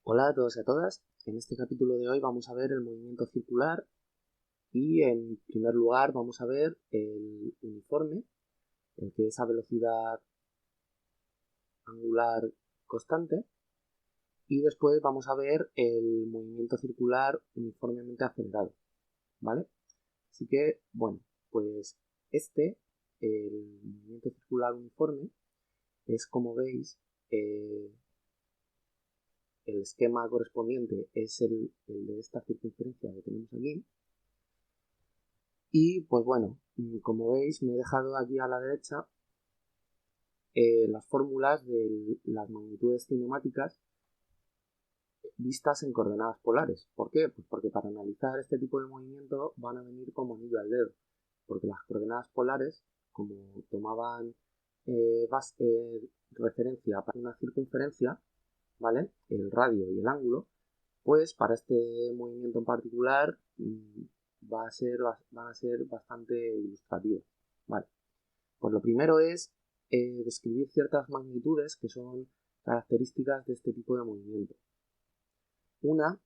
Hola a todos y a todas. En este capítulo de hoy vamos a ver el movimiento circular y en primer lugar vamos a ver el uniforme, el que es a velocidad angular constante, y después vamos a ver el movimiento circular uniformemente acelerado, ¿vale? Así que, bueno, pues el movimiento circular uniforme, es como veis, el esquema correspondiente es el de esta circunferencia que tenemos aquí. Y pues bueno, como veis me he dejado aquí a la derecha las fórmulas de las magnitudes cinemáticas vistas en coordenadas polares. ¿Por qué? Pues porque para analizar este tipo de movimiento van a venir como anillo al dedo, porque las coordenadas polares, como tomaban referencia para una circunferencia, ¿vale? El radio y el ángulo, pues para este movimiento en particular van a ser bastante ilustrativos. Vale. Pues lo primero es describir ciertas magnitudes que son características de este tipo de movimiento. Una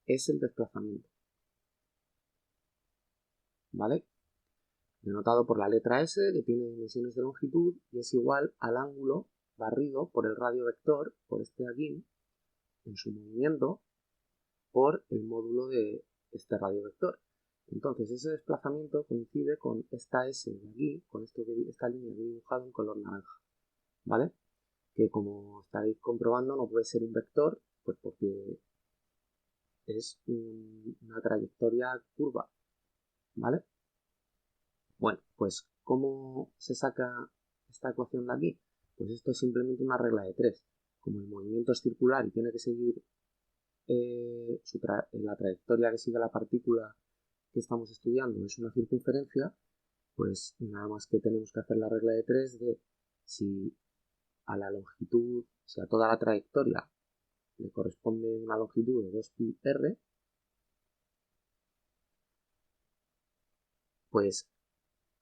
es el desplazamiento, ¿vale? Denotado por la letra S, que tiene dimensiones de longitud y es igual al ángulo barrido por el radio vector, por este de aquí, en su movimiento, por el módulo de este radio vector. Entonces ese desplazamiento coincide con esta S de aquí, con esta línea que he dibujado en color naranja, ¿vale? Que como estaréis comprobando no puede ser un vector, pues porque es una trayectoria curva, ¿vale? Bueno, pues ¿cómo se saca esta ecuación de aquí? Pues esto es simplemente una regla de 3. Como el movimiento es circular y tiene que seguir la trayectoria que sigue la partícula que estamos estudiando es una circunferencia, pues nada más que tenemos que hacer la regla de 3 de si a la longitud, si a toda la trayectoria le corresponde una longitud de 2πr, pues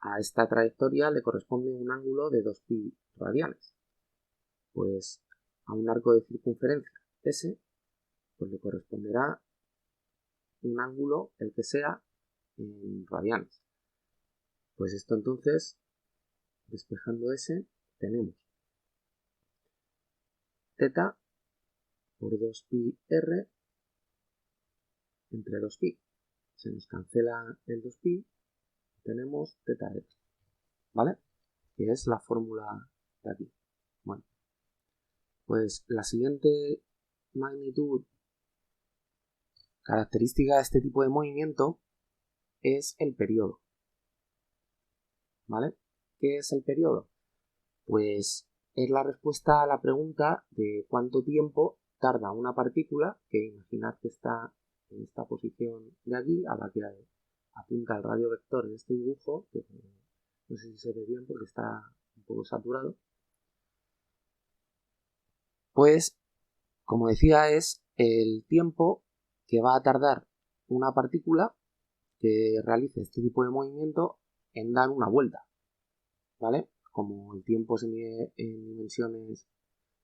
a esta trayectoria le corresponde un ángulo de 2π radianes. Pues a un arco de circunferencia S, pues le corresponderá un ángulo, el que sea, en radianes. Pues esto entonces, despejando S, tenemos θ por 2πr entre 2π. Se nos cancela el 2π, tenemos θr, ¿vale? Que es la fórmula de aquí. Bueno, pues la siguiente magnitud característica de este tipo de movimiento es el periodo, ¿vale? ¿Qué es el periodo? Pues es la respuesta a la pregunta de cuánto tiempo tarda una partícula, que imaginad que está en esta posición de aquí, a la que apunta el radio vector en este dibujo, que no sé si se ve bien porque está un poco saturado. Pues, como decía, es el tiempo que va a tardar una partícula que realice este tipo de movimiento en dar una vuelta, ¿vale? Como el tiempo se mide en dimensiones,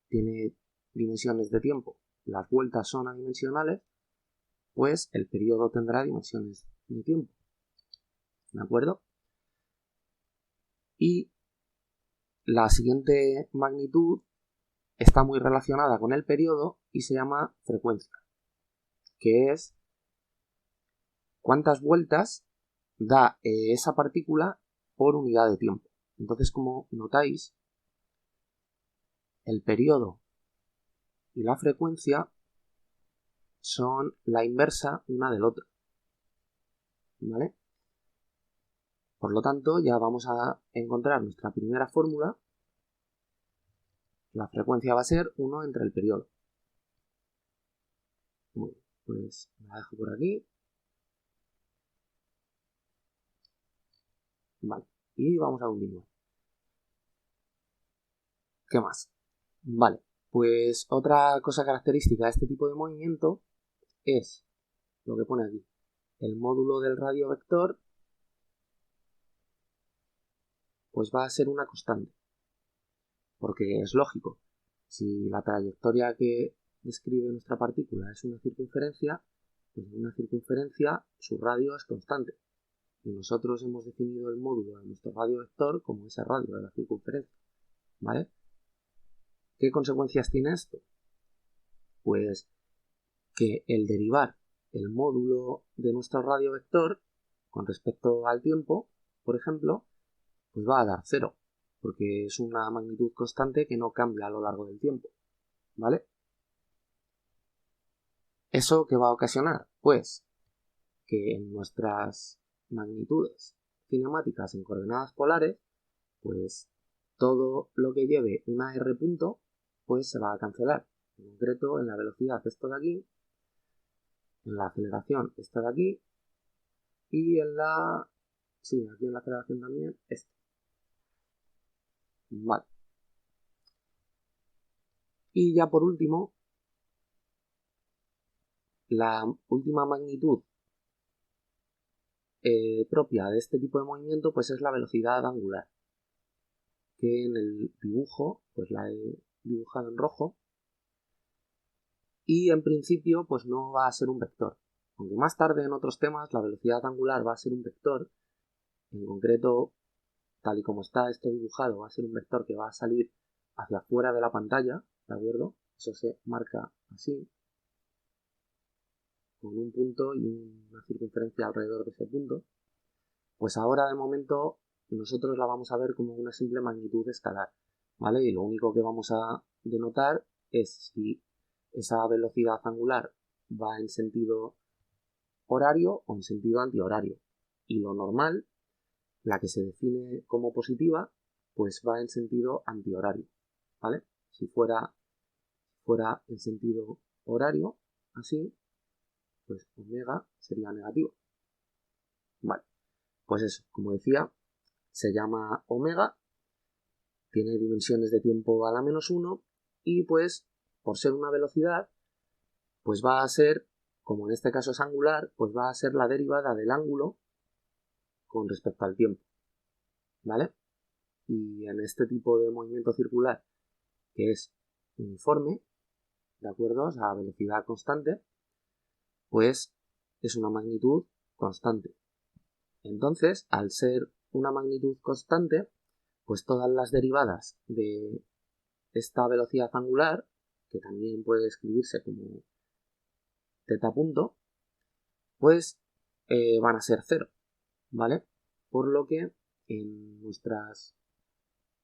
tiene dimensiones de tiempo, las vueltas son adimensionales, pues el periodo tendrá dimensiones de tiempo, ¿de acuerdo? Y la siguiente magnitud está muy relacionada con el periodo y se llama frecuencia, que es cuántas vueltas da esa partícula por unidad de tiempo. Entonces, como notáis, el periodo y la frecuencia son la inversa una del otro, ¿vale? Por lo tanto, ya vamos a encontrar nuestra primera fórmula. La frecuencia va a ser 1 entre el periodo. Bueno, pues me la dejo por aquí. Vale, y vamos a continuar. ¿Qué más? Vale, pues otra cosa característica de este tipo de movimiento es lo que pone aquí. El módulo del radio vector pues va a ser una constante, porque es lógico. Si la trayectoria que describe nuestra partícula es una circunferencia, pues en una circunferencia su radio es constante. Y nosotros hemos definido el módulo de nuestro radio vector como ese radio de la circunferencia, ¿vale? ¿Qué consecuencias tiene esto? Pues que el derivar el módulo de nuestro radio vector con respecto al tiempo, por ejemplo, pues va a dar 0, porque es una magnitud constante que no cambia a lo largo del tiempo, ¿vale? ¿Eso qué va a ocasionar? Pues que en nuestras magnitudes cinemáticas en coordenadas polares, pues todo lo que lleve una R punto, pues se va a cancelar. En concreto, en la velocidad esto de aquí, en la aceleración esto de aquí, y en la... sí, aquí en la aceleración también esto. Vale. Y ya por último, la última magnitud propia de este tipo de movimiento pues es la velocidad angular, que en el dibujo pues la he dibujado en rojo, y en principio pues no va a ser un vector, aunque más tarde en otros temas la velocidad angular va a ser un vector. En concreto, tal y como está esto dibujado, va a ser un vector que va a salir hacia afuera de la pantalla, ¿de acuerdo? Eso se marca así, con un punto y una circunferencia alrededor de ese punto. Pues ahora de momento nosotros la vamos a ver como una simple magnitud escalar, ¿vale? Y lo único que vamos a denotar es si esa velocidad angular va en sentido horario o en sentido antihorario. Y lo normal, la que se define como positiva, pues va en sentido antihorario, ¿vale? Si fuera en sentido horario, así, pues omega sería negativo. Vale, pues eso, como decía, se llama omega, tiene dimensiones de tiempo a la -1 y pues por ser una velocidad, pues va a ser, como en este caso es angular, pues va a ser la derivada del ángulo con respecto al tiempo, ¿vale? Y en este tipo de movimiento circular, que es uniforme, ¿de acuerdo? O sea, a velocidad constante, pues es una magnitud constante. Entonces, al ser una magnitud constante, pues todas las derivadas de esta velocidad angular, que también puede escribirse como θ punto, pues van a ser 0, ¿vale? Por lo que en nuestras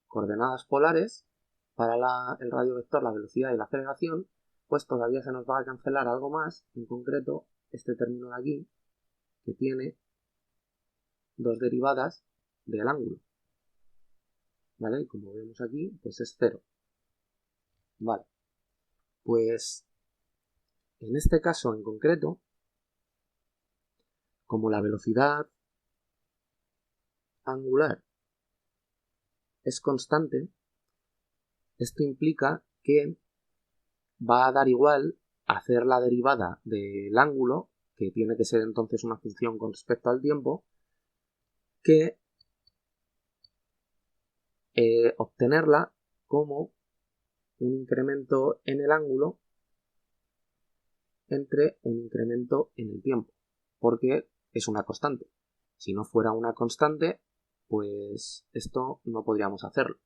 coordenadas polares, para el radio vector, la velocidad y la aceleración, pues todavía se nos va a cancelar algo más, en concreto este término de aquí, que tiene dos derivadas del ángulo, ¿vale? Y como vemos aquí, pues es 0. Vale, pues en este caso en concreto, como la velocidad angular es constante, esto implica que va a dar igual hacer la derivada del ángulo, que tiene que ser entonces una función con respecto al tiempo, que obtenerla como un incremento en el ángulo entre un incremento en el tiempo, porque es una constante. Si no fuera una constante, pues esto no podríamos hacerlo,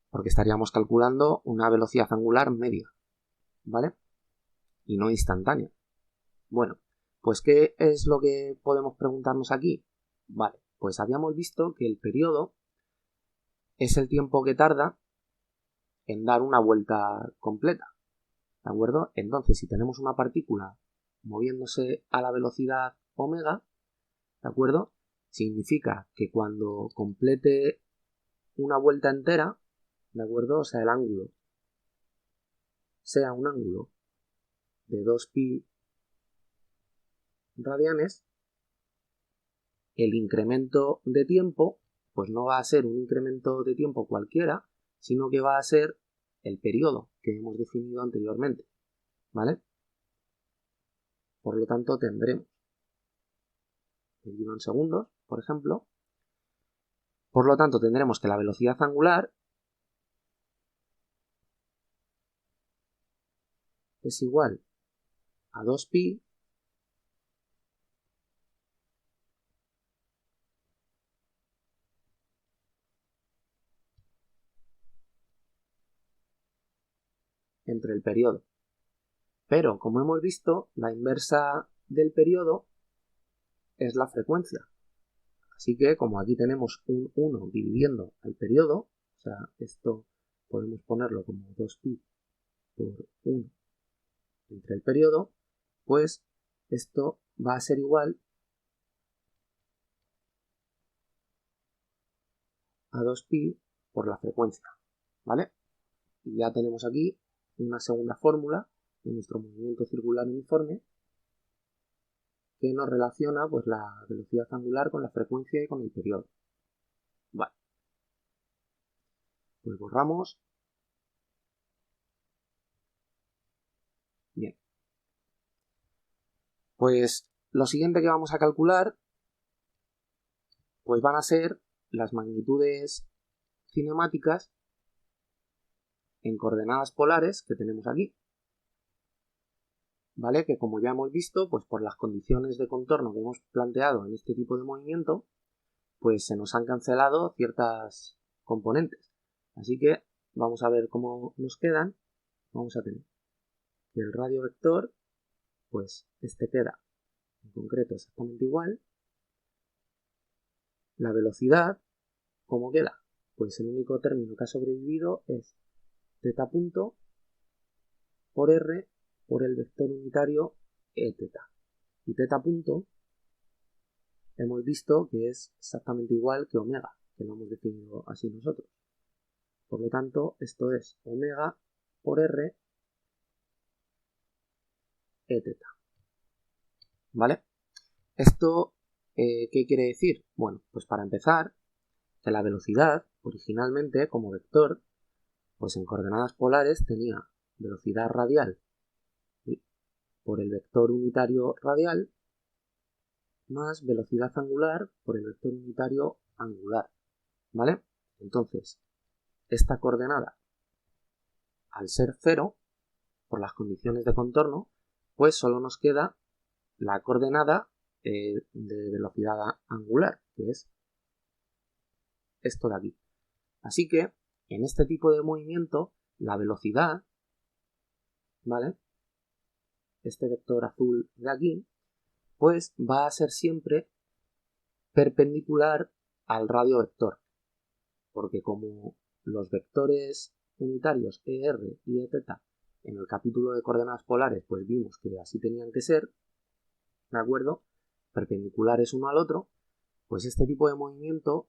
porque estaríamos calculando una velocidad angular media, ¿vale? Y no instantánea. Bueno, pues ¿qué es lo que podemos preguntarnos aquí? Vale, pues habíamos visto que el periodo es el tiempo que tarda en dar una vuelta completa, ¿de acuerdo? Entonces, si tenemos una partícula moviéndose a la velocidad omega, ¿de acuerdo? Significa que cuando complete una vuelta entera, ¿de acuerdo? O sea, el ángulo sea un ángulo de 2π radianes, el incremento de tiempo pues no va a ser un incremento de tiempo cualquiera, sino que va a ser el periodo que hemos definido anteriormente, ¿vale? Por lo tanto, tendremos medido en segundos, por ejemplo. Por lo tanto, tendremos que la velocidad angular es igual a 2pi entre el periodo. Pero, como hemos visto, la inversa del periodo es la frecuencia. Así que, como aquí tenemos un 1 dividiendo el periodo, o sea, esto podemos ponerlo como 2pi por 1 entre el periodo, pues esto va a ser igual a 2pi por la frecuencia, ¿vale? Y ya tenemos aquí una segunda fórmula de nuestro movimiento circular uniforme que nos relaciona pues la velocidad angular con la frecuencia y con el periodo. Vale. Pues borramos. Bien. Pues lo siguiente que vamos a calcular pues van a ser las magnitudes cinemáticas en coordenadas polares que tenemos aquí. ¿Vale? Que como ya hemos visto, pues por las condiciones de contorno que hemos planteado en este tipo de movimiento, pues se nos han cancelado ciertas componentes. Así que vamos a ver cómo nos quedan. Vamos a tener que el radio vector, pues este queda en concreto exactamente igual. La velocidad, ¿cómo queda? Pues el único término que ha sobrevivido es θ punto por r por el vector unitario Eθ. Y θ punto hemos visto que es exactamente igual que omega, que lo hemos definido así nosotros. Por lo tanto, esto es omega por r Eθ. ¿Vale? ¿Esto qué quiere decir? Bueno, pues para empezar, que la velocidad, originalmente, como vector, pues en coordenadas polares tenía velocidad radial por el vector unitario radial más velocidad angular por el vector unitario angular, ¿vale? Entonces, esta coordenada, al ser 0, por las condiciones de contorno, pues solo nos queda la coordenada de velocidad angular, que es esto de aquí. Así que, en este tipo de movimiento, la velocidad, ¿vale? Este vector azul de aquí, pues va a ser siempre perpendicular al radio vector, porque como los vectores unitarios ER y Eθ en el capítulo de coordenadas polares pues vimos que así tenían que ser, ¿de acuerdo? Perpendiculares uno al otro, pues este tipo de movimiento,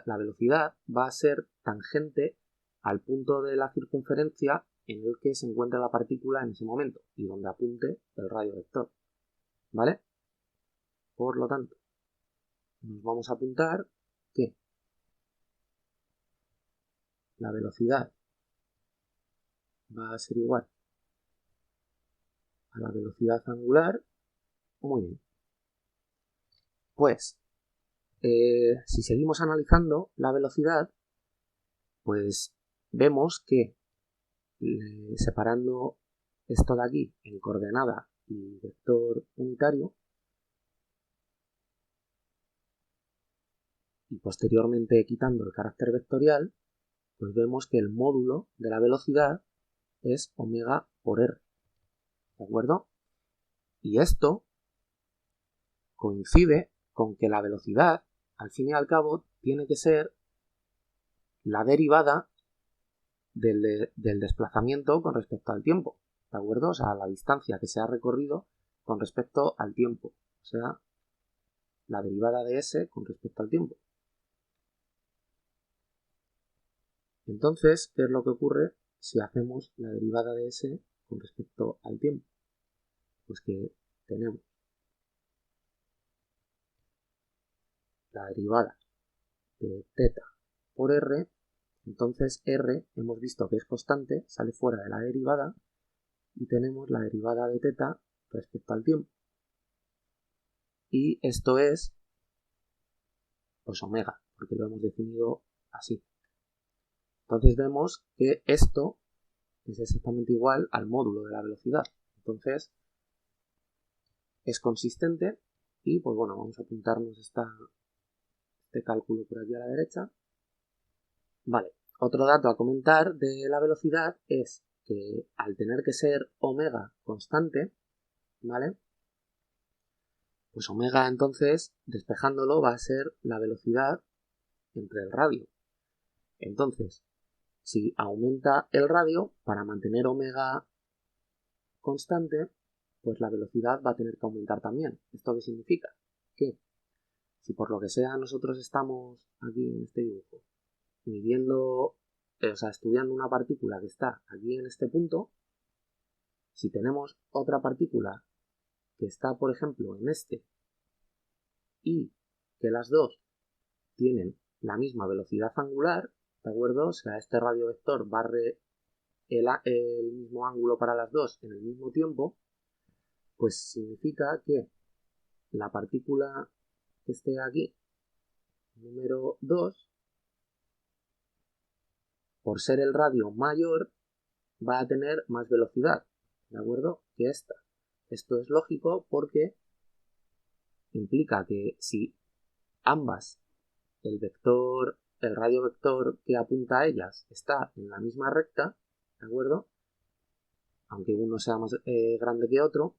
la velocidad va a ser tangente al punto de la circunferencia en el que se encuentra la partícula en ese momento y donde apunte el radio vector, ¿vale? Por lo tanto, nos vamos a apuntar que la velocidad va a ser igual a la velocidad angular. Muy bien. Pues, si seguimos analizando la velocidad, pues vemos que separando esto de aquí en coordenada y vector unitario, y posteriormente quitando el carácter vectorial, pues vemos que el módulo de la velocidad es omega por r, ¿de acuerdo? Y esto coincide con que la velocidad, al fin y al cabo, tiene que ser la derivada del desplazamiento con respecto al tiempo, ¿de acuerdo? O sea, la distancia que se ha recorrido con respecto al tiempo, o sea, la derivada de s con respecto al tiempo. Entonces, ¿qué es lo que ocurre si hacemos la derivada de s con respecto al tiempo? Pues que tenemos la derivada de θ por r, entonces r hemos visto que es constante, sale fuera de la derivada, y tenemos la derivada de θ respecto al tiempo. Y esto es, pues omega, porque lo hemos definido así. Entonces vemos que esto es exactamente igual al módulo de la velocidad. Entonces, es consistente y, pues bueno, vamos a apuntarnos este cálculo por aquí a la derecha. Vale, otro dato a comentar de la velocidad es que al tener que ser omega constante, ¿vale? Pues omega entonces, despejándolo, va a ser la velocidad entre el radio. Entonces, si aumenta el radio, para mantener omega constante, pues la velocidad va a tener que aumentar también. ¿Esto qué significa? Que si por lo que sea nosotros estamos aquí en este dibujo midiendo, estudiando una partícula que está aquí en este punto, si tenemos otra partícula que está, por ejemplo, en este y que las dos tienen la misma velocidad angular, ¿de acuerdo? O sea, este radio vector barre el mismo ángulo para las dos en el mismo tiempo, pues significa que la partícula que esté aquí, número 2, por ser el radio mayor, va a tener más velocidad, ¿de acuerdo? Que esta. Esto es lógico porque implica que si ambas, el radio vector que apunta a ellas está en la misma recta, ¿de acuerdo? Aunque uno sea más grande que otro,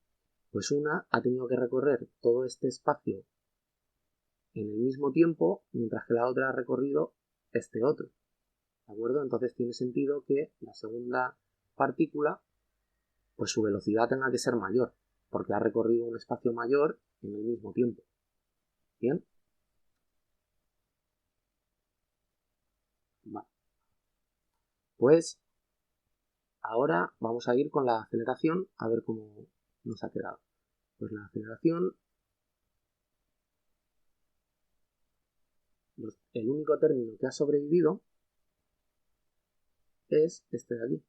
pues una ha tenido que recorrer todo este espacio en el mismo tiempo, mientras que la otra ha recorrido este otro, ¿de acuerdo? Entonces tiene sentido que la segunda partícula, pues su velocidad tenga que ser mayor, porque ha recorrido un espacio mayor en el mismo tiempo. ¿Bien? Vale. Pues ahora vamos a ir con la aceleración a ver cómo nos ha quedado. Pues la aceleración, el único término que ha sobrevivido es este de aquí.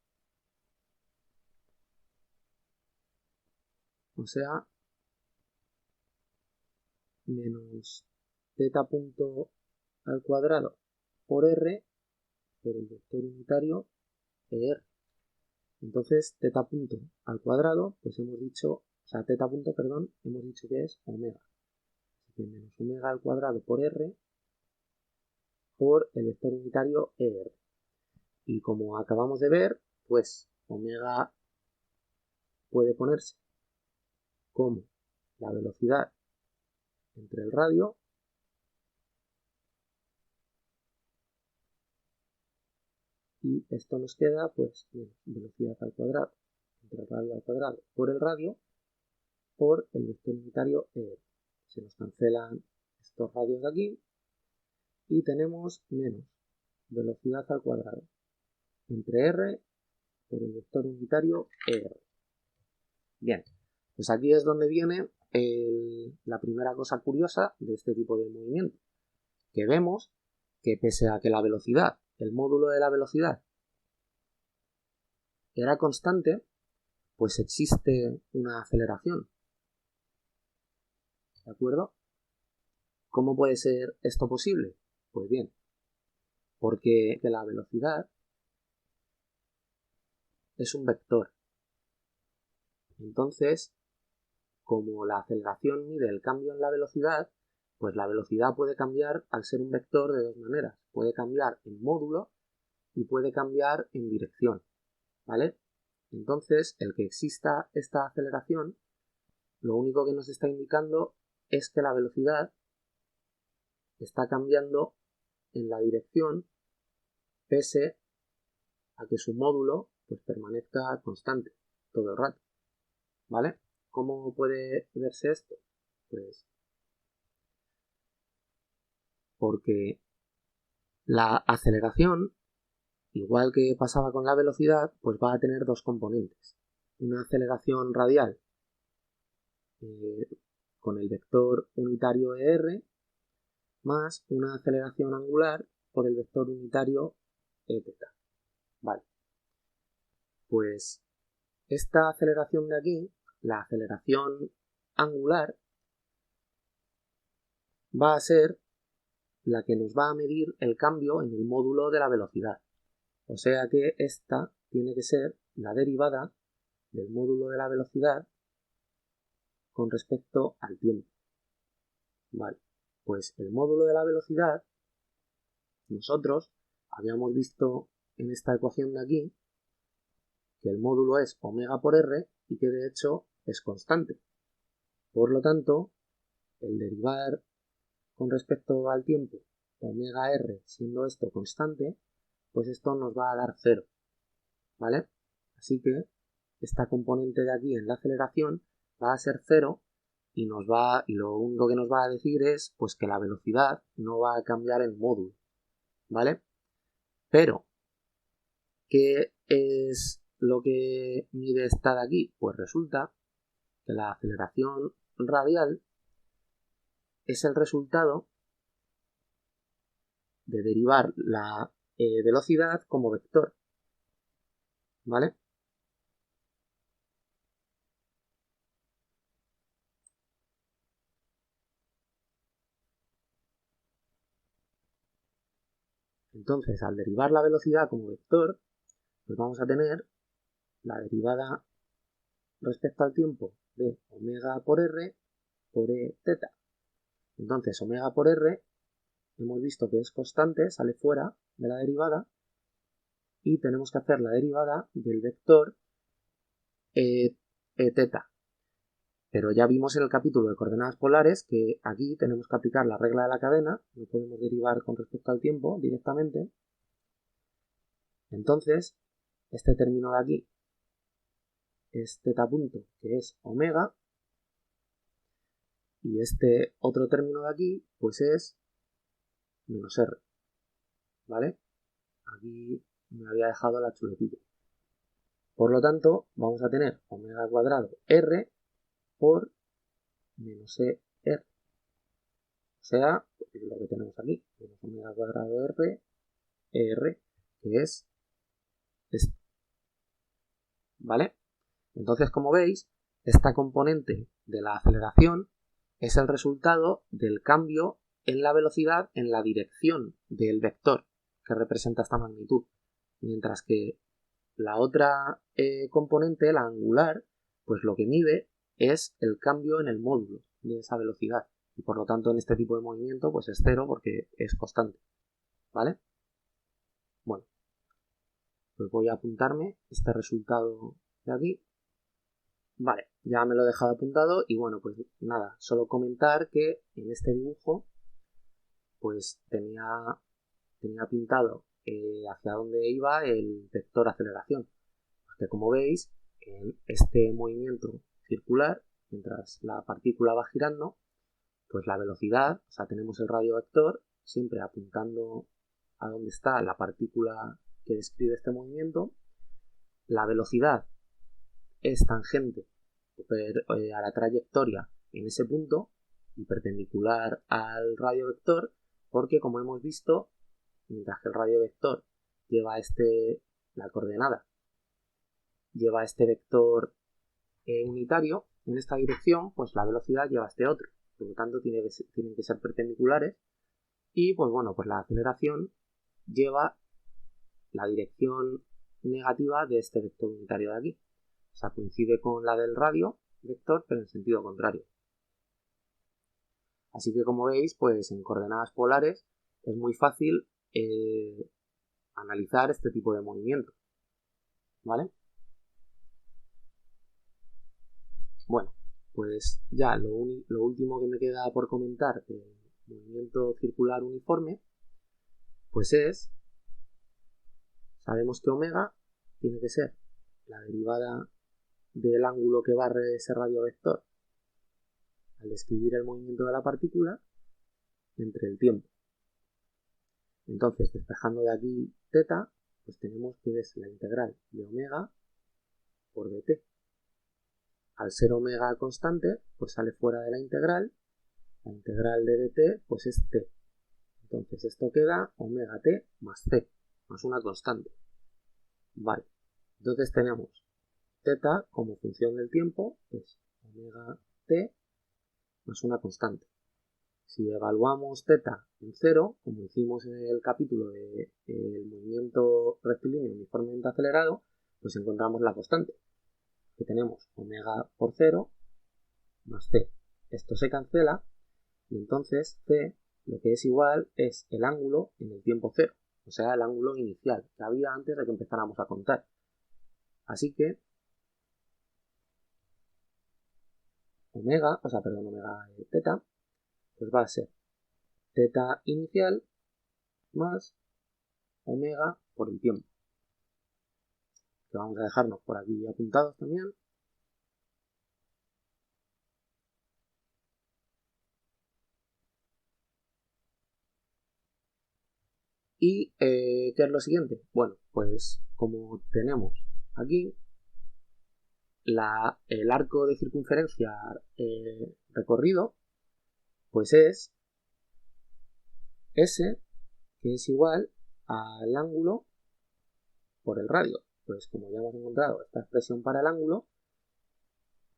O sea, menos teta punto al cuadrado por r por el vector unitario ER. Entonces, teta punto al cuadrado, pues hemos dicho, o sea, teta punto, perdón, hemos dicho que es omega. Así que menos omega al cuadrado por r por el vector unitario ER. Y como acabamos de ver, pues omega puede ponerse como la velocidad entre el radio y esto nos queda pues velocidad al cuadrado entre el radio al cuadrado por el radio por el vector unitario ER. Se nos cancelan estos radios de aquí y tenemos menos velocidad al cuadrado entre r por el vector unitario ER. Bien, pues aquí es donde viene la primera cosa curiosa de este tipo de movimiento, que vemos que pese a que la velocidad, el módulo de la velocidad, era constante, pues existe una aceleración. ¿De acuerdo? ¿Cómo puede ser esto posible? Pues bien, porque la velocidad es un vector. Entonces, como la aceleración mide el cambio en la velocidad, pues la velocidad puede cambiar al ser un vector de dos maneras. Puede cambiar en módulo y puede cambiar en dirección, ¿vale? Entonces, el que exista esta aceleración, lo único que nos está indicando es que la velocidad está cambiando en la dirección pese a que su módulo pues permanezca constante todo el rato, ¿vale? ¿Cómo puede verse esto? Pues porque la aceleración, igual que pasaba con la velocidad, pues va a tener dos componentes. Una aceleración radial con el vector unitario ER más una aceleración angular por el vector unitario Eθ. Vale. Pues esta aceleración de aquí, la aceleración angular, va a ser la que nos va a medir el cambio en el módulo de la velocidad. O sea que esta tiene que ser la derivada del módulo de la velocidad con respecto al tiempo. Vale, pues el módulo de la velocidad, nosotros habíamos visto en esta ecuación de aquí que el módulo es omega por r y que de hecho es constante. Por lo tanto, el derivar con respecto al tiempo omega r siendo esto constante, pues esto nos va a dar 0, ¿vale? Así que esta componente de aquí en la aceleración va a ser 0 y lo único que nos va a decir es pues que la velocidad no va a cambiar en módulo, ¿vale? Pero, ¿qué es lo que mide esta de aquí? Pues resulta que la aceleración radial es el resultado de derivar la velocidad como vector, ¿vale? Entonces, al derivar la velocidad como vector, pues vamos a tener la derivada respecto al tiempo de omega por r por e teta. Entonces, omega por r hemos visto que es constante, sale fuera de la derivada y tenemos que hacer la derivada del vector e teta. Pero ya vimos en el capítulo de coordenadas polares que aquí tenemos que aplicar la regla de la cadena, no podemos derivar con respecto al tiempo directamente. Entonces, este término de aquí es teta punto, que es omega, y este otro término de aquí, pues es menos r, ¿vale? Aquí me había dejado la chuletilla. Por lo tanto, vamos a tener omega cuadrado r por menos e r. O sea, lo que tenemos aquí, menos omega cuadrado r, r, que es esto, ¿vale? Entonces, como veis, esta componente de la aceleración es el resultado del cambio en la velocidad en la dirección del vector que representa esta magnitud, mientras que la otra componente, la angular, pues lo que mide es el cambio en el módulo de esa velocidad y por lo tanto en este tipo de movimiento pues es 0 porque es constante, ¿vale? Bueno, pues voy a apuntarme este resultado de aquí. Vale, ya me lo he dejado apuntado y bueno, pues nada, solo comentar que en este dibujo pues tenía pintado hacia dónde iba el vector aceleración, porque como veis, en este movimiento circular, mientras la partícula va girando, pues la velocidad, o sea, tenemos el radio vector siempre apuntando a dónde está la partícula que describe este movimiento, la velocidad es tangente a la trayectoria en ese punto y perpendicular al radio vector, porque como hemos visto, mientras que el radio vector lleva la coordenada, lleva este vector unitario en esta dirección, pues la velocidad lleva este otro. Por lo tanto, tienen que ser perpendiculares y pues bueno, pues la aceleración lleva la dirección negativa de este vector unitario de aquí. O sea, coincide con la del radio vector, pero en sentido contrario. Así que como veis, pues en coordenadas polares es muy fácil analizar este tipo de movimiento, ¿vale? Bueno, pues ya lo último que me queda por comentar del movimiento circular uniforme, pues sabemos que omega tiene que ser la derivada del ángulo que barre ese radio vector al describir el movimiento de la partícula entre el tiempo. Entonces, despejando de aquí teta, pues tenemos que es la integral de omega por dt. Al ser omega constante, pues sale fuera de la integral de dt pues es t. Entonces esto queda omega t más c, más una constante. Vale, entonces tenemos teta como función del tiempo, es omega t más una constante. Si evaluamos teta en 0, como hicimos en el capítulo del movimiento rectilíneo uniformemente acelerado, pues encontramos la constante, que tenemos omega por 0 más c. Esto se cancela y entonces c lo que es igual es el ángulo en el tiempo 0, o sea, el ángulo inicial que había antes de que empezáramos a contar. Así que omega teta, pues va a ser teta inicial más omega por el tiempo, que vamos a dejarnos por aquí apuntados también. ¿Y qué es lo siguiente? Bueno, pues como tenemos aquí el arco de circunferencia recorrido, pues es S, que es igual al ángulo por el radio. Pues como ya hemos encontrado esta expresión para el ángulo,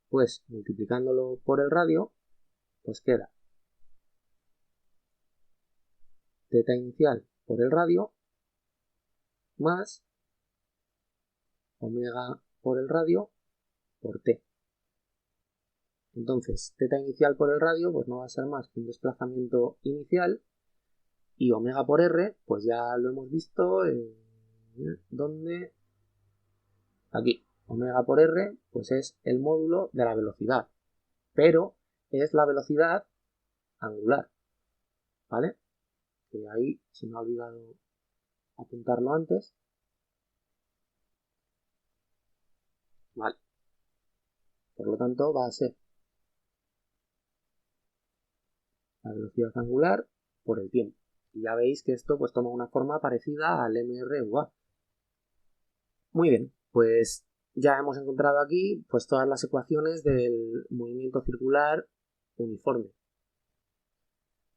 pues multiplicándolo por el radio, pues queda teta inicial por el radio más omega por el radio por t. Entonces, teta inicial por el radio pues no va a ser más que un desplazamiento inicial, y omega por r pues ya lo hemos visto, ¿dónde? Aquí. Omega por r pues es el módulo de la velocidad, pero es la velocidad angular, ¿vale? Que ahí se me ha olvidado apuntarlo antes. Vale. Por lo tanto va a ser la velocidad angular por el tiempo. Y ya veis que esto pues toma una forma parecida al MRUA. Muy bien, pues ya hemos encontrado aquí pues todas las ecuaciones del movimiento circular uniforme.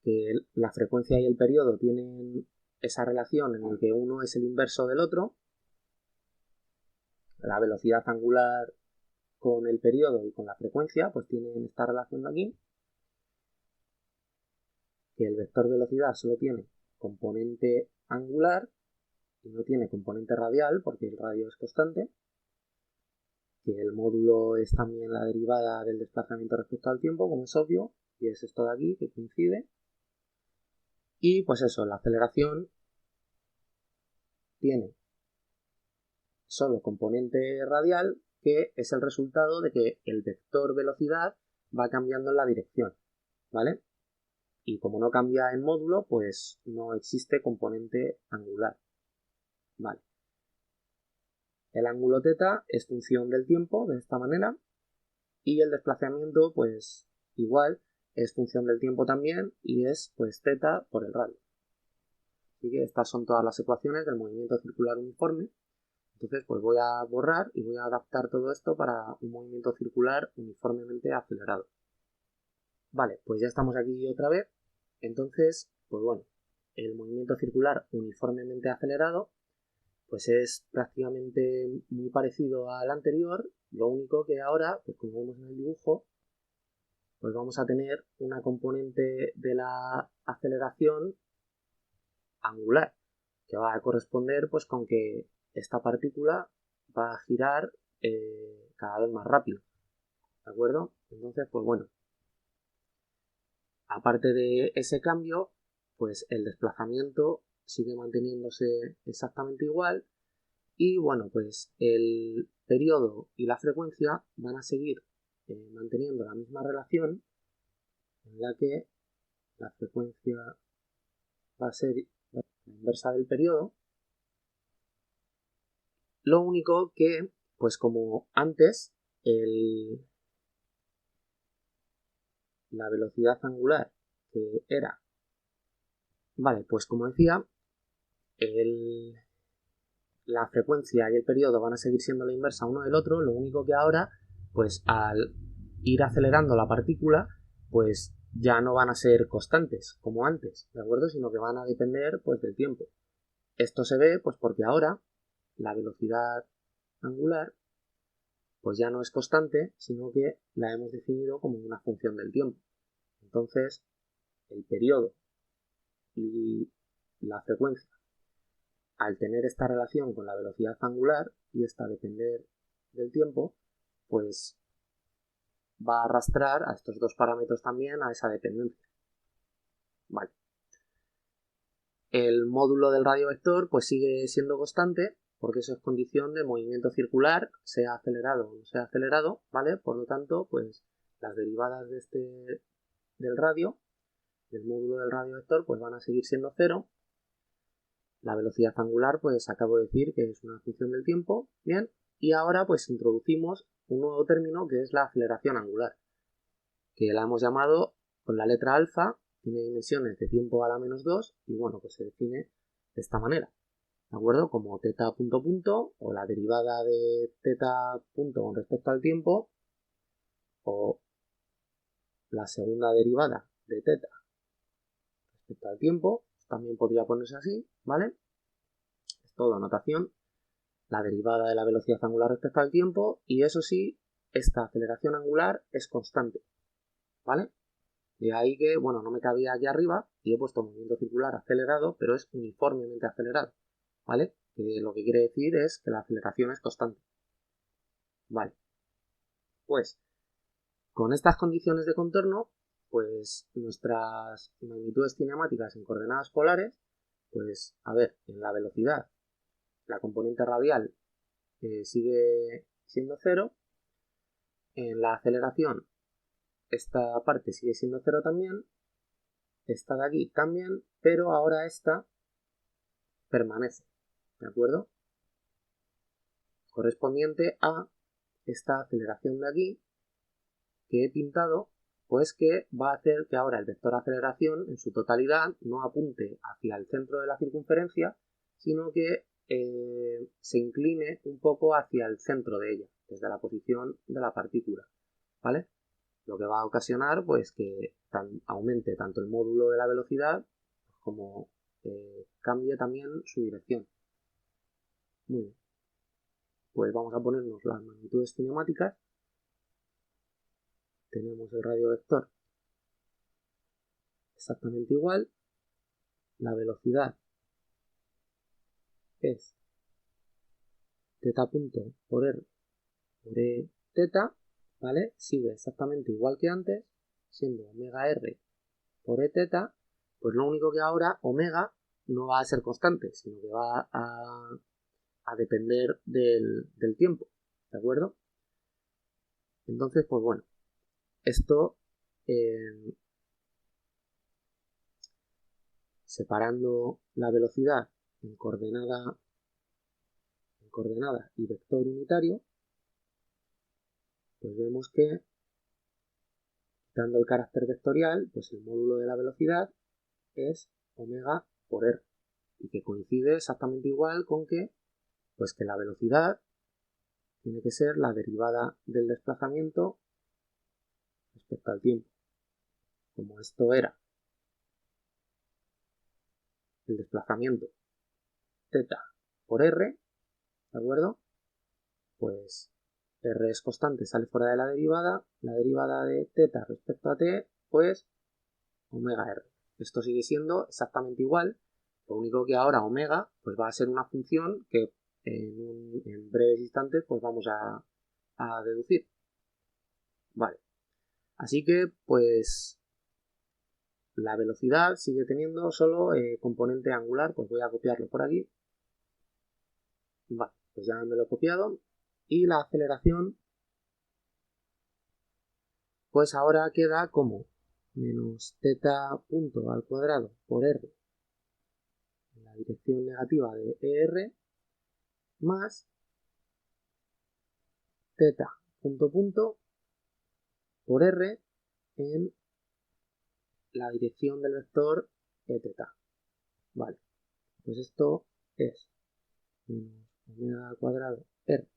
Que la frecuencia y el periodo tienen esa relación en la que uno es el inverso del otro. La velocidad angular con el periodo y con la frecuencia pues tienen esta relación de aquí. Que el vector velocidad solo tiene componente angular y no tiene componente radial porque el radio es constante, que el módulo es también la derivada del desplazamiento respecto al tiempo, como es obvio, y es esto de aquí que coincide. Y pues eso, la aceleración tiene solo componente radial, que es el resultado de que el vector velocidad va cambiando en la dirección, ¿vale? Y como no cambia en módulo, pues no existe componente angular, ¿vale? El ángulo θ es función del tiempo, de esta manera, y el desplazamiento, pues igual, es función del tiempo también, y es pues θ por el radio. Así que estas son todas las ecuaciones del movimiento circular uniforme. Entonces pues voy a borrar y voy a adaptar todo esto para un movimiento circular uniformemente acelerado. Vale, pues ya estamos aquí otra vez. Entonces, pues bueno, el movimiento circular uniformemente acelerado pues es prácticamente muy parecido al anterior, lo único que ahora, pues como vemos en el dibujo, pues vamos a tener una componente de la aceleración angular, que va a corresponder pues con que esta partícula va a girar cada vez más rápido, ¿de acuerdo? Entonces, pues bueno, aparte de ese cambio, pues el desplazamiento sigue manteniéndose exactamente igual. Y bueno, pues el periodo y la frecuencia van a seguir manteniendo la misma relación, en la que la frecuencia va a ser la inversa del periodo. Lo único que, pues como antes, la velocidad angular que era, vale, pues como decía, la frecuencia y el periodo van a seguir siendo la inversa uno del otro, lo único que ahora, pues al ir acelerando la partícula, pues ya no van a ser constantes como antes, ¿de acuerdo? Sino que van a depender pues del tiempo. Esto se ve pues porque ahora la velocidad angular pues ya no es constante, sino que la hemos definido como una función del tiempo. Entonces, el periodo y la frecuencia al tener esta relación con la velocidad angular y esta depender del tiempo, pues va a arrastrar a estos dos parámetros también a esa dependencia. Vale. El módulo del radio vector pues sigue siendo constante porque eso es condición de movimiento circular, sea acelerado o no sea acelerado, ¿vale? Por lo tanto, pues las derivadas del radio, del módulo del radio vector, pues van a seguir siendo 0. La velocidad angular, pues acabo de decir que es una función del tiempo, ¿bien? Y ahora pues introducimos un nuevo término que es la aceleración angular, que la hemos llamado con la letra alfa, tiene dimensiones de tiempo a la menos 2 y bueno, pues se define de esta manera, ¿de acuerdo? Como teta punto punto o la derivada de teta punto con respecto al tiempo o la segunda derivada de teta respecto al tiempo, también podría ponerse así, ¿vale? Es todo notación, la derivada de la velocidad angular respecto al tiempo y eso sí, esta aceleración angular es constante, ¿vale? De ahí que, bueno, no me cabía aquí arriba y he puesto movimiento circular acelerado, pero es uniformemente acelerado, ¿vale? Que lo que quiere decir es que la aceleración es constante. Vale. Pues, con estas condiciones de contorno, pues nuestras magnitudes cinemáticas en coordenadas polares, pues, a ver, en la velocidad, la componente radial sigue siendo 0, en la aceleración esta parte sigue siendo 0 también, esta de aquí también, pero ahora esta permanece, ¿de acuerdo? Correspondiente a esta aceleración de aquí que he pintado, pues que va a hacer que ahora el vector aceleración en su totalidad no apunte hacia el centro de la circunferencia, sino que se incline un poco hacia el centro de ella, desde la posición de la partícula, ¿vale? Lo que va a ocasionar pues que aumente tanto el módulo de la velocidad como cambie también su dirección. Muy bien. Pues vamos a ponernos las magnitudes cinemáticas. Tenemos el radio vector exactamente igual. La velocidad es teta punto por r por e teta, ¿vale? Sigue exactamente igual que antes, siendo omega r por e teta, pues lo único que ahora omega no va a ser constante, sino que va a depender del tiempo, ¿de acuerdo? Entonces, pues bueno, esto separando la velocidad en coordenada y vector unitario, pues vemos que, dando el carácter vectorial, pues el módulo de la velocidad es omega por r, y que coincide exactamente igual con que, pues que la velocidad tiene que ser la derivada del desplazamiento respecto al tiempo. Como esto era el desplazamiento teta por r, ¿de acuerdo? Pues r es constante, sale fuera de la derivada de teta respecto a t, pues omega r. Esto sigue siendo exactamente igual, lo único que ahora omega pues va a ser una función que en breves instantes pues vamos a deducir. Vale, así que pues la velocidad sigue teniendo solo componente angular, pues voy a copiarlo por aquí. Vale, pues ya me lo he copiado. Y la aceleración pues ahora queda como menos teta punto al cuadrado por r en la dirección negativa de ER más teta punto punto por r en la dirección del vector e teta. Vale, pues esto es menos omega al cuadrado r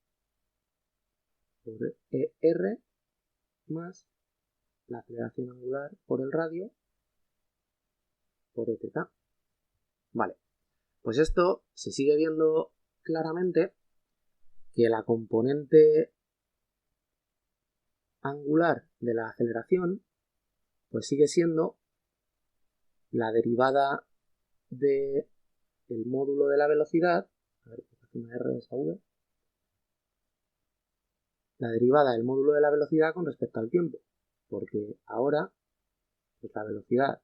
por ER más la aceleración angular por el radio por e teta. Vale, pues esto se sigue viendo claramente que la componente angular de la aceleración pues sigue siendo la derivada de el módulo de la velocidad, a ver, una R esa V, la derivada del módulo de la velocidad con respecto al tiempo, porque ahora pues la velocidad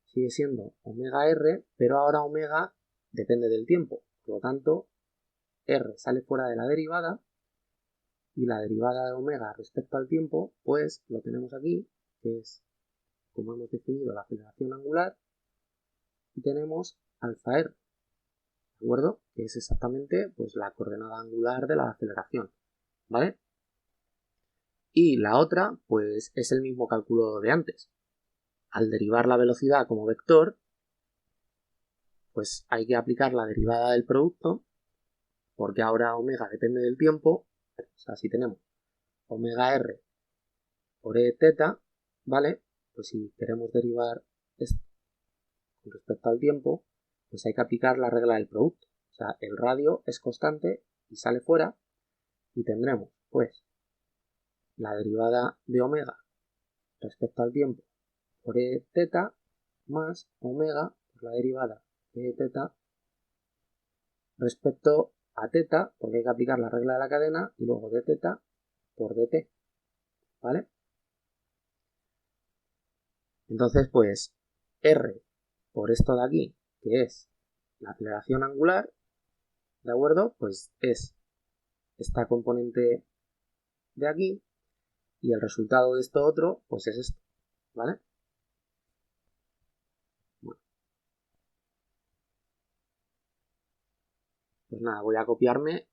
sigue siendo omega R, pero ahora omega depende del tiempo, por lo tanto R sale fuera de la derivada y la derivada de omega respecto al tiempo, pues lo tenemos aquí, que es como hemos definido la aceleración angular, y tenemos alfa R, ¿de acuerdo? Que es exactamente pues la coordenada angular de la aceleración, ¿vale? Y la otra, pues es el mismo cálculo de antes. Al derivar la velocidad como vector, pues hay que aplicar la derivada del producto, porque ahora omega depende del tiempo, o sea, si tenemos omega R por E teta, ¿vale? Pues si queremos derivar esto con respecto al tiempo, pues hay que aplicar la regla del producto. O sea, el radio es constante y sale fuera y tendremos, pues, la derivada de omega respecto al tiempo por E teta más omega por la derivada de E teta respecto a teta, porque hay que aplicar la regla de la cadena, y luego de teta por dt, ¿vale? Entonces, pues, R por esto de aquí, que es la aceleración angular, ¿de acuerdo? Pues es esta componente de aquí, y el resultado de esto otro, pues es esto, ¿vale? Bueno, pues nada, voy a copiarme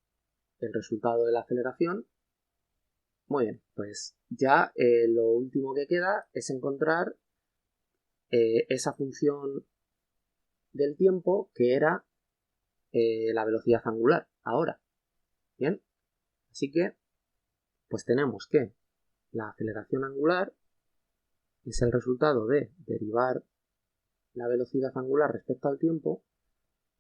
el resultado de la aceleración. Muy bien, pues ya lo último que queda es encontrar esa función del tiempo que era la velocidad angular ahora. Bien, así que pues tenemos que la aceleración angular es el resultado de derivar la velocidad angular respecto al tiempo,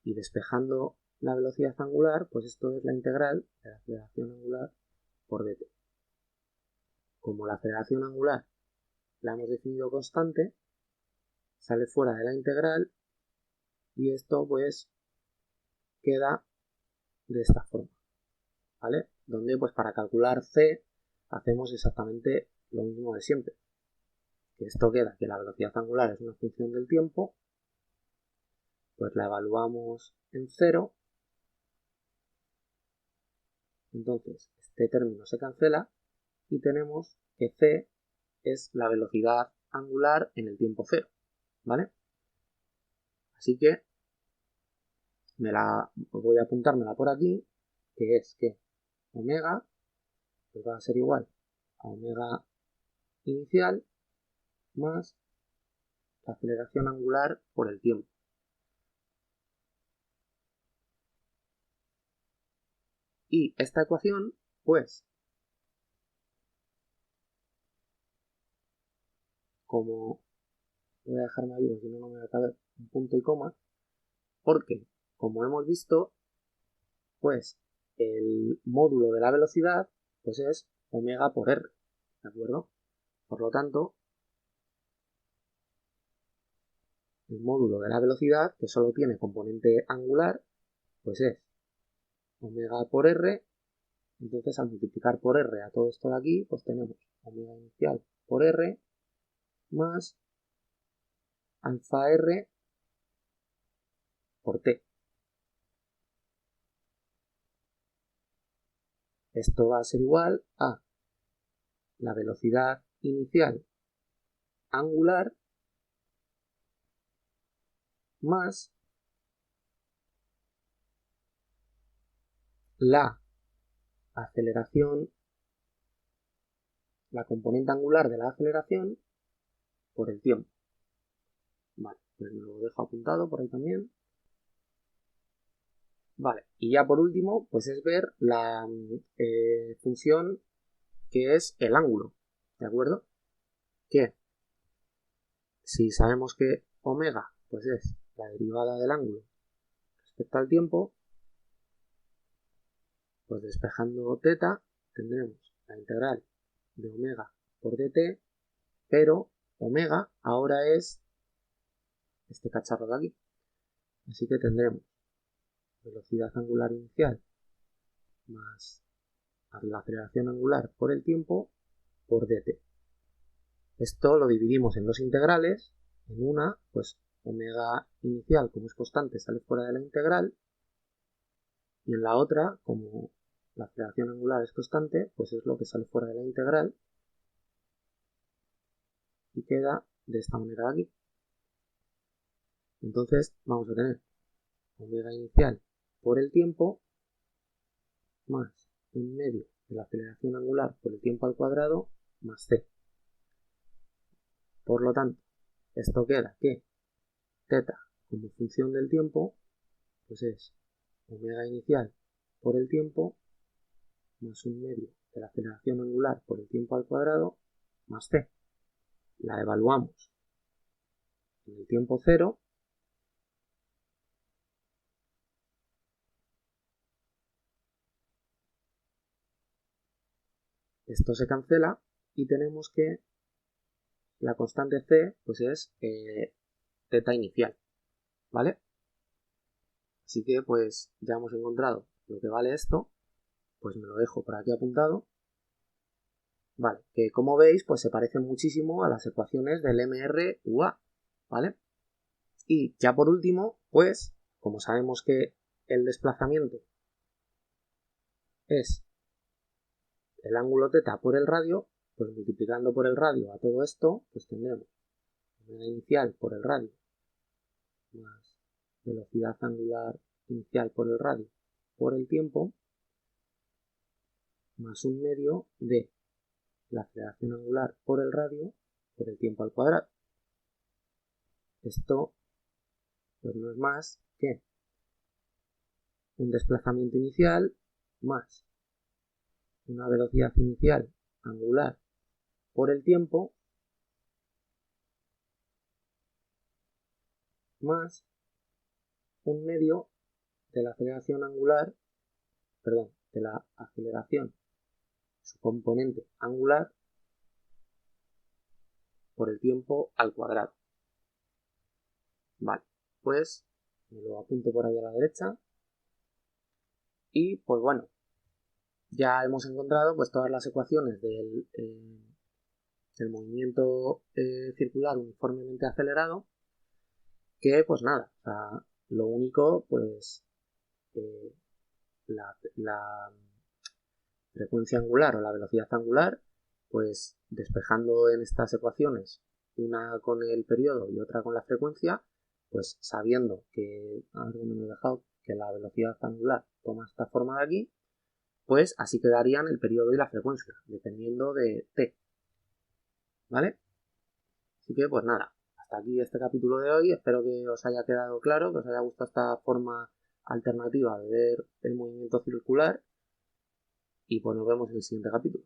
y despejando la velocidad angular, pues esto es la integral de la aceleración angular por dt. Como la aceleración angular la hemos definido constante, sale fuera de la integral y esto pues queda de esta forma, ¿vale? Donde pues para calcular c hacemos exactamente lo mismo de siempre, que esto queda que la velocidad angular es una función del tiempo, pues la evaluamos en 0, entonces este término se cancela y tenemos que c es la velocidad angular en el tiempo 0, ¿vale? Así que voy a apuntármela por aquí, que es que omega pues va a ser igual a omega inicial más la aceleración angular por el tiempo. Y esta ecuación, pues, como voy a dejarme ahí, porque si no, no me va a caber un punto y coma, porque, como hemos visto, pues, el módulo de la velocidad, pues es omega por r, ¿de acuerdo? Por lo tanto, el módulo de la velocidad, que solo tiene componente angular, pues es omega por r. Entonces, al multiplicar por r a todo esto de aquí, pues tenemos omega inicial por r más alfa r por t. Esto va a ser igual a la velocidad inicial angular más la aceleración, la componente angular de la aceleración por el tiempo. Vale, pues me lo dejo apuntado por ahí también. Vale, y ya por último, pues es ver la función que es el ángulo, ¿de acuerdo? Que si sabemos que omega pues es la derivada del ángulo respecto al tiempo, pues despejando teta tendremos la integral de omega por dt, pero omega ahora es este cacharro de aquí. Así que tendremos velocidad angular inicial más la aceleración angular por el tiempo por dt. Esto lo dividimos en dos integrales. En una, pues omega inicial, como es constante, sale fuera de la integral. Y en la otra, como la aceleración angular es constante, pues es lo que sale fuera de la integral. Y queda de esta manera aquí. Entonces vamos a tener omega inicial por el tiempo más un medio de la aceleración angular por el tiempo al cuadrado más c. Por lo tanto, esto queda que θ como función del tiempo pues es omega inicial por el tiempo más un medio de la aceleración angular por el tiempo al cuadrado más c. La evaluamos en el tiempo cero. Esto se cancela y tenemos que la constante c pues es θ inicial, ¿vale? Así que pues ya hemos encontrado lo que vale esto, pues me lo dejo por aquí apuntado. Vale, que como veis pues se parecen muchísimo a las ecuaciones del MR-UA, ¿vale? Y ya por último, pues como sabemos que el desplazamiento es el ángulo θ por el radio, pues multiplicando por el radio a todo esto, pues tendremos omega inicial por el radio más velocidad angular inicial por el radio por el tiempo más un medio de la aceleración angular por el radio por el tiempo al cuadrado. Esto pues no es más que un desplazamiento inicial más una velocidad inicial angular por el tiempo más un medio de la aceleración angular, perdón, de la aceleración, su componente angular por el tiempo al cuadrado. Vale, pues me lo apunto por ahí a la derecha. Y pues bueno, ya hemos encontrado pues todas las ecuaciones del movimiento circular uniformemente acelerado, que pues nada, o sea, lo único pues la frecuencia angular o la velocidad angular, pues despejando en estas ecuaciones una con el periodo y otra con la frecuencia, pues sabiendo que, a ver dónde me he dejado, que la velocidad angular toma esta forma de aquí, pues así quedarían el periodo y la frecuencia, dependiendo de t. ¿Vale? Así que pues nada, hasta aquí este capítulo de hoy. Espero que os haya quedado claro, que os haya gustado esta forma alternativa de ver el movimiento circular. Y pues nos vemos en el siguiente capítulo.